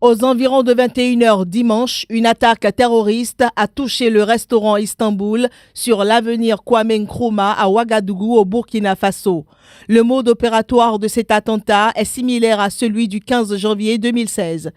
Aux environs de 21h dimanche, une attaque terroriste a touché le restaurant Istanbul sur l'avenir Kwame Nkrumah à Ouagadougou au Burkina Faso. Le mode opératoire de cet attentat est similaire à celui du 15 janvier 2016.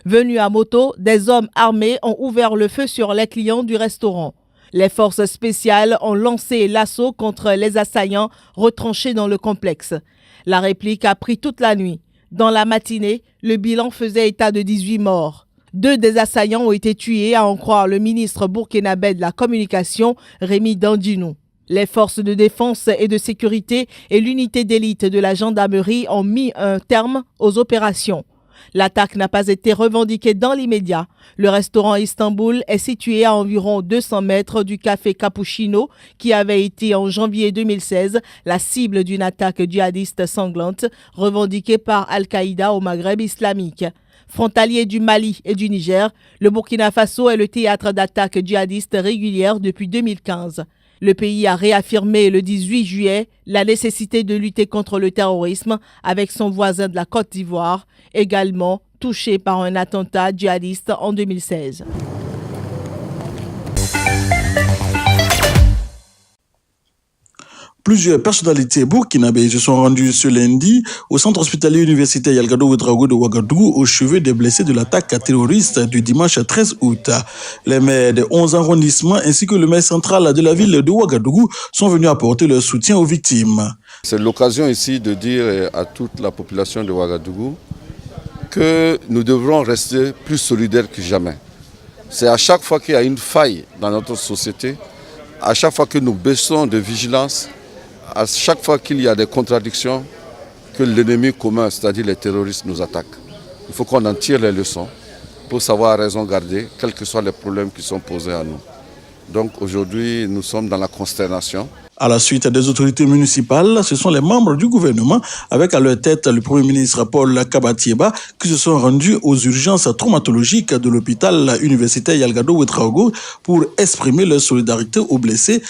Venus à moto, des hommes armés ont ouvert le feu sur les clients du restaurant. Les forces spéciales ont lancé l'assaut contre les assaillants retranchés dans le complexe. La réplique a pris toute la nuit. Dans la matinée, le bilan faisait état de 18 morts. 2 des assaillants ont été tués, à en croire le ministre burkinabé de la Communication, Rémi Dandinou. Les forces de défense et de sécurité et l'unité d'élite de la gendarmerie ont mis un terme aux opérations. L'attaque n'a pas été revendiquée dans l'immédiat. Le restaurant Istanbul est situé à environ 200 mètres du café Cappuccino qui avait été en janvier 2016 la cible d'une attaque djihadiste sanglante revendiquée par Al-Qaïda au Maghreb islamique. Frontalier du Mali et du Niger, le Burkina Faso est le théâtre d'attaques djihadistes régulières depuis 2015. Le pays a réaffirmé le 18 juillet la nécessité de lutter contre le terrorisme avec son voisin de la Côte d'Ivoire, également touché par un attentat djihadiste en 2016. Plusieurs personnalités burkinabées se sont rendues ce lundi au centre hospitalier universitaire Yalgado Ouedraogo de Ouagadougou au chevet des blessés de l'attaque terroriste du dimanche 13 août. Les maires des 11 arrondissements ainsi que le maire central de la ville de Ouagadougou sont venus apporter leur soutien aux victimes. C'est l'occasion ici de dire à toute la population de Ouagadougou que nous devrons rester plus solidaires que jamais. C'est à chaque fois qu'il y a une faille dans notre société, à chaque fois que nous baissons de vigilance, à chaque fois qu'il y a des contradictions, que l'ennemi commun, c'est-à-dire les terroristes, nous attaquent. Il faut qu'on en tire les leçons pour savoir raison garder, quels que soient les problèmes qui sont posés à nous. Donc aujourd'hui, nous sommes dans la consternation. À la suite des autorités municipales, ce sont les membres du gouvernement, avec à leur tête le Premier ministre Paul Kabatieba, qui se sont rendus aux urgences traumatologiques de l'hôpital universitaire Yalgado Ouedraogo pour exprimer leur solidarité aux blessés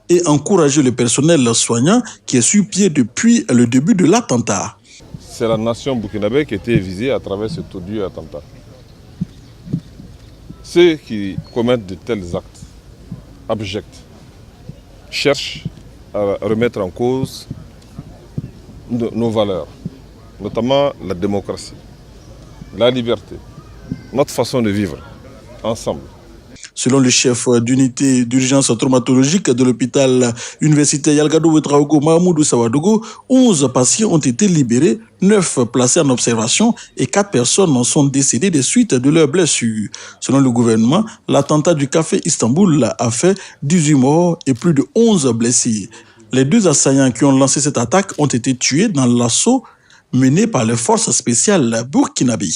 et encourager le personnel soignant qui est sur pied depuis le début de l'attentat. C'est la nation burkinabé qui a été visée à travers ce odieux attentat. Ceux qui commettent de tels actes abjects cherchent à remettre en cause nos valeurs, notamment la démocratie, la liberté, notre façon de vivre ensemble. Selon le chef d'unité d'urgence traumatologique de l'hôpital universitaire Yalgado Ouedraogo, Mahamoudou Sawadogo, 11 patients ont été libérés, 9 placés en observation et 4 personnes sont décédées des suites de leurs blessures. Selon le gouvernement, l'attentat du café Istanbul a fait 18 morts et plus de 11 blessés. Les 2 assaillants qui ont lancé cette attaque ont été tués dans l'assaut mené par les forces spéciales burkinabées.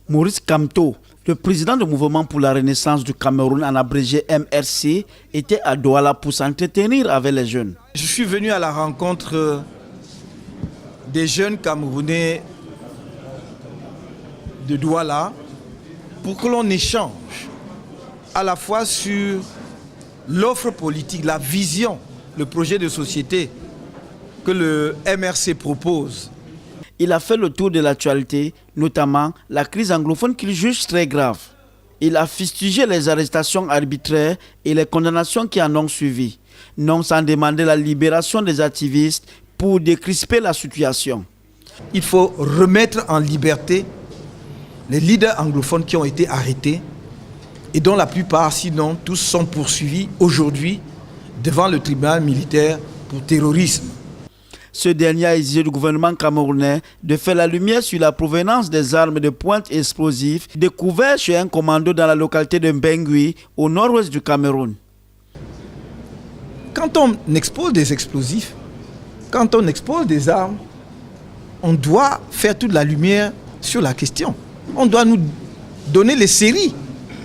Maurice Kamto, le président du Mouvement pour la Renaissance du Cameroun, en abrégé MRC, était à Douala pour s'entretenir avec les jeunes. Je suis venu à la rencontre des jeunes Camerounais de Douala pour que l'on échange à la fois sur l'offre politique, la vision, le projet de société que le MRC propose. Il a fait le tour de l'actualité, notamment la crise anglophone qu'il juge très grave. Il a fustigé les arrestations arbitraires et les condamnations qui en ont suivi, non sans demander la libération des activistes pour décrisper la situation. Il faut remettre en liberté les leaders anglophones qui ont été arrêtés et dont la plupart, sinon tous, sont poursuivis aujourd'hui devant le tribunal militaire pour terrorisme. Ce dernier a exigé du gouvernement camerounais de faire la lumière sur la provenance des armes de pointe explosives découvertes chez un commando dans la localité de Mbengui, au nord-ouest du Cameroun. Quand on expose des explosifs, quand on expose des armes, on doit faire toute la lumière sur la question. On doit nous donner les séries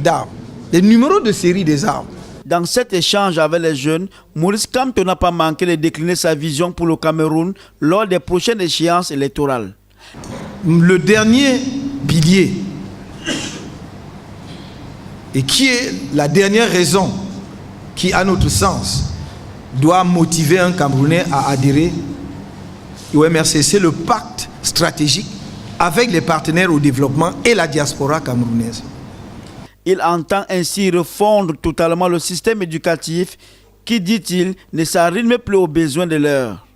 d'armes, les numéros de série des armes. Dans cet échange avec les jeunes, Maurice Kamto n'a pas manqué de décliner sa vision pour le Cameroun lors des prochaines échéances électorales. Le dernier pilier, et qui est la dernière raison qui, à notre sens, doit motiver un Camerounais à adhérer au MRC, c'est le pacte stratégique avec les partenaires au développement et la diaspora camerounaise. Il entend ainsi refondre totalement le système éducatif qui, dit-il, ne s'arrime plus aux besoins de l'heure.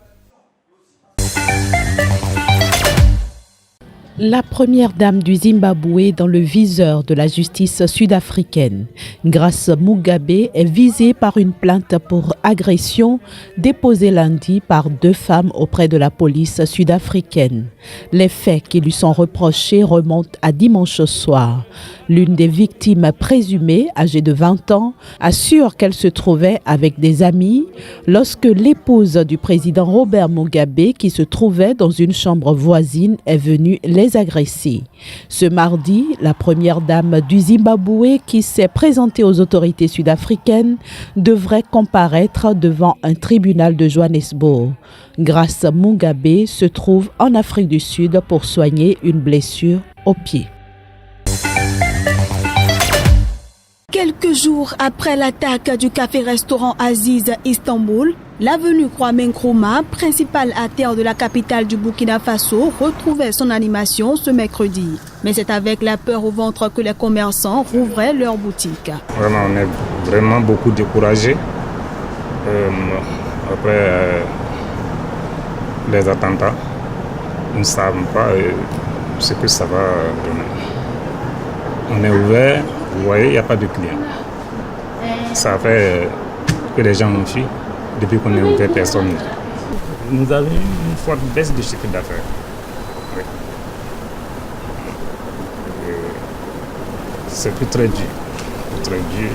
La première dame du Zimbabwe dans le viseur de la justice sud-africaine. Grace Mugabe est visée par une plainte pour agression déposée lundi par 2 femmes auprès de la police sud-africaine. Les faits qui lui sont reprochés remontent à dimanche soir. L'une des victimes présumées, âgée de 20 ans, assure qu'elle se trouvait avec des amis lorsque l'épouse du président Robert Mugabe, qui se trouvait dans une chambre voisine, est venue les agresser. Ce mardi, la première dame du Zimbabwe, qui s'est présentée aux autorités sud-africaines, devrait comparaître devant un tribunal de Johannesburg. Grace Mugabe se trouve en Afrique du Sud pour soigner une blessure au pied. Quelques jours après l'attaque du café-restaurant Aziz Istanbul, l'avenue Kwame Nkrumah, principale artère de la capitale du Burkina Faso, retrouvait son animation ce mercredi. Mais c'est avec la peur au ventre que les commerçants rouvraient leurs boutiques. Vraiment, on est vraiment beaucoup découragés après les attentats. Nous ne savons pas ce que ça va donner. On est ouvert. Vous voyez, il n'y a pas de clients. Ça fait que les gens ont fui. Depuis qu'on est ouvert, personne. Nous avons une forte baisse de chiffre d'affaires. Oui. C'est plus très dur. Très dur.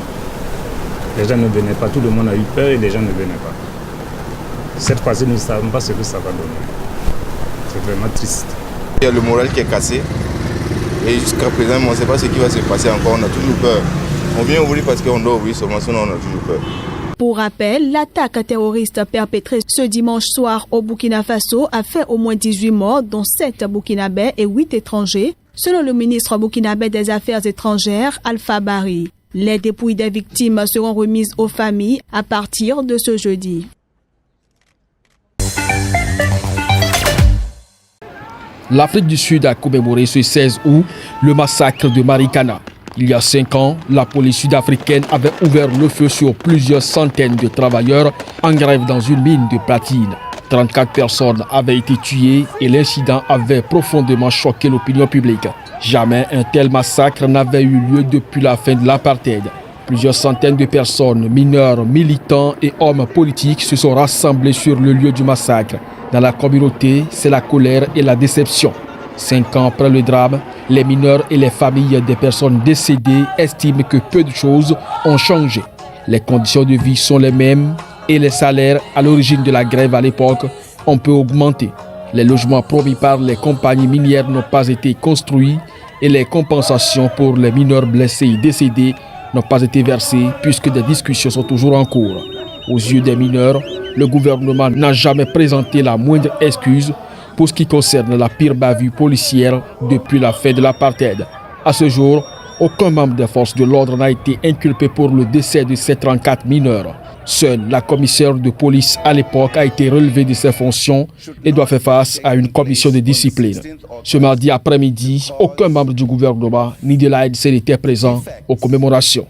Les gens ne venaient pas. Tout le monde a eu peur et les gens ne venaient pas. Cette fois-ci, nous ne savons pas ce que ça va donner. C'est vraiment triste. Il y a le moral qui est cassé. Et jusqu'à présent, on ne sait pas ce qui va se passer encore. On a toujours peur. On vient ouvrir parce qu'on doit ouvrir seulement, sinon on a toujours peur. Pour rappel, l'attaque terroriste perpétrée ce dimanche soir au Burkina Faso a fait au moins 18 morts, dont 7 Burkinabés et 8 étrangers, selon le ministre burkinabé des Affaires étrangères, Alpha Bari. Les dépouilles des victimes seront remises aux familles à partir de ce jeudi. L'Afrique du Sud a commémoré ce 16 août le massacre de Marikana. Il y a 5 ans, la police sud-africaine avait ouvert le feu sur plusieurs centaines de travailleurs en grève dans une mine de platine. 34 personnes avaient été tuées et l'incident avait profondément choqué l'opinion publique. Jamais un tel massacre n'avait eu lieu depuis la fin de l'apartheid. Plusieurs centaines de personnes, mineurs, militants et hommes politiques se sont rassemblés sur le lieu du massacre. Dans la communauté, c'est la colère et la déception. 5 ans après le drame, les mineurs et les familles des personnes décédées estiment que peu de choses ont changé. Les conditions de vie sont les mêmes et les salaires à l'origine de la grève à l'époque ont peu augmenté. Les logements promis par les compagnies minières n'ont pas été construits et les compensations pour les mineurs blessés et décédés n'ont pas été versées puisque des discussions sont toujours en cours. Aux yeux des mineurs, le gouvernement n'a jamais présenté la moindre excuse pour ce qui concerne la pire bavure policière depuis la fin de l'apartheid. À ce jour, aucun membre des forces de l'ordre n'a été inculpé pour le décès de ces 34 mineurs. Seule la commissaire de police à l'époque a été relevée de ses fonctions et doit faire face à une commission de discipline. Ce mardi après-midi, aucun membre du gouvernement ni de l'ANC n'était présent aux commémorations.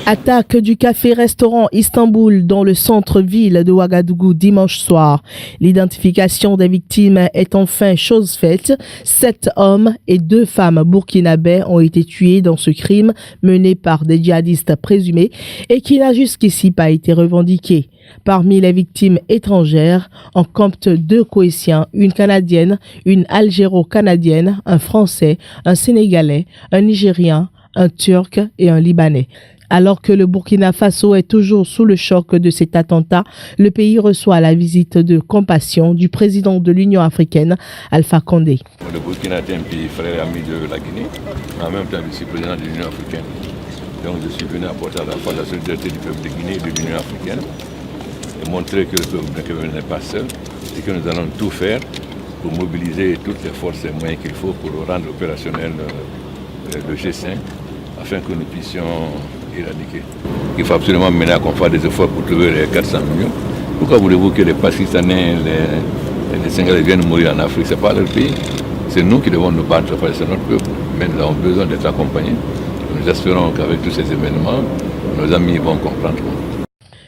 Attaque du café-restaurant Istanbul dans le centre-ville de Ouagadougou dimanche soir. L'identification des victimes est enfin chose faite. 7 hommes et 2 femmes burkinabés ont été tués dans ce crime mené par des djihadistes présumés et qui n'a jusqu'ici pas été revendiqué. Parmi les victimes étrangères, on compte 2 Koétiens, une Canadienne, une Algéro-Canadienne, un Français, un Sénégalais, un Nigérien, un Turc et un Libanais. Alors que le Burkina Faso est toujours sous le choc de cet attentat, le pays reçoit la visite de compassion du président de l'Union africaine, Alpha Condé. Le Burkina est un pays frère et ami de la Guinée, mais en même temps je suis président de l'Union africaine. Donc je suis venu apporter à la fois la solidarité du peuple de Guinée et de l'Union africaine et montrer que le peuple n'est pas seul et que nous allons tout faire pour mobiliser toutes les forces et moyens qu'il faut pour rendre opérationnel le G5 afin que nous puissions éradiquer. Il faut absolument maintenant qu'on fasse des efforts pour trouver les 400 millions Pourquoi voulez-vous que les Pakistanais, les Sénégalais viennent mourir en Afrique? Ce n'est pas leur pays. C'est nous qui devons nous battre, c'est notre peuple. Mais nous avons besoin d'être accompagnés. Nous espérons qu'avec tous ces événements, nos amis vont comprendre.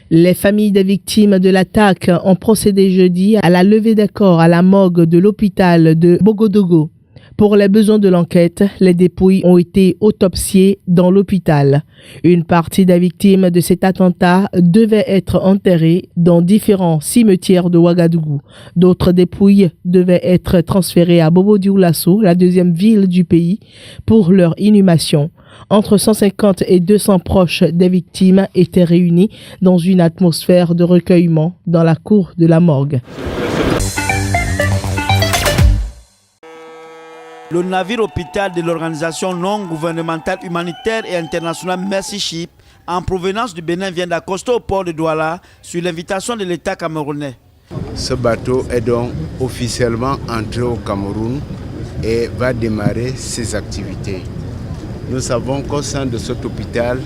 Les familles des victimes de l'attaque ont procédé jeudi à la levée des corps à la morgue de l'hôpital de Bogodogo. Pour les besoins de l'enquête, les dépouilles ont été autopsiées dans l'hôpital. Une partie des victimes de cet attentat devait être enterrée dans différents cimetières de Ouagadougou. D'autres dépouilles devaient être transférées à Bobo-Dioulasso, la deuxième ville du pays, pour leur inhumation. Entre 150 et 200 proches des victimes étaient réunis dans une atmosphère de recueillement dans la cour de la morgue. Le navire hôpital de l'organisation non gouvernementale humanitaire et internationale Mercy Ship, en provenance du Bénin, vient d'accoster au port de Douala sur l'invitation de l'État camerounais. Ce bateau est donc officiellement entré au Cameroun et va démarrer ses activités. Nous savons qu'au sein de cet hôpital,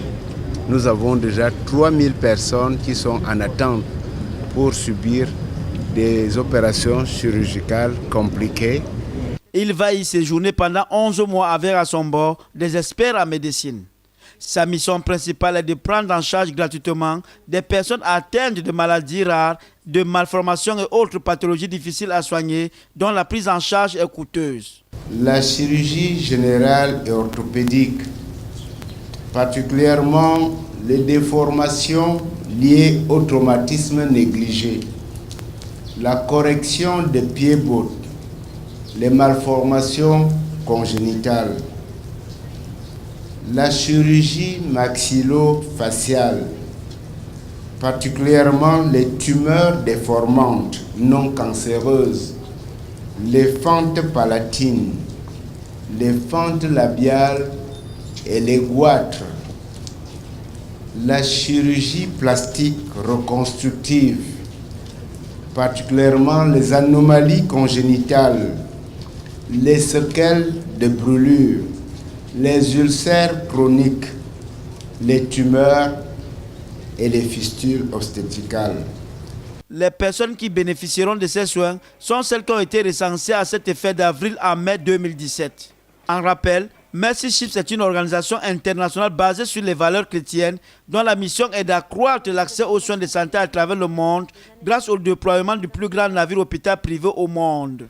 nous avons déjà 3000 personnes qui sont en attente pour subir des opérations chirurgicales compliquées. Il va y séjourner pendant 11 mois avec à son bord des experts en médecine. Sa mission principale est de prendre en charge gratuitement des personnes atteintes de maladies rares, de malformations et autres pathologies difficiles à soigner, dont la prise en charge est coûteuse. La chirurgie générale et orthopédique, particulièrement les déformations liées au traumatisme négligé, la correction des pieds-bottes, les malformations congénitales, la chirurgie maxillo-faciale, particulièrement les tumeurs déformantes non cancéreuses, les fentes palatines, les fentes labiales et les goitres, la chirurgie plastique reconstructive, particulièrement les anomalies congénitales, les séquelles de brûlure, les ulcères chroniques, les tumeurs et les fistules obstétricales. Les personnes qui bénéficieront de ces soins sont celles qui ont été recensées à cet effet d'avril à mai 2017. En rappel, Mercy Ship est une organisation internationale basée sur les valeurs chrétiennes dont la mission est d'accroître l'accès aux soins de santé à travers le monde grâce au déploiement du plus grand navire hôpital privé au monde.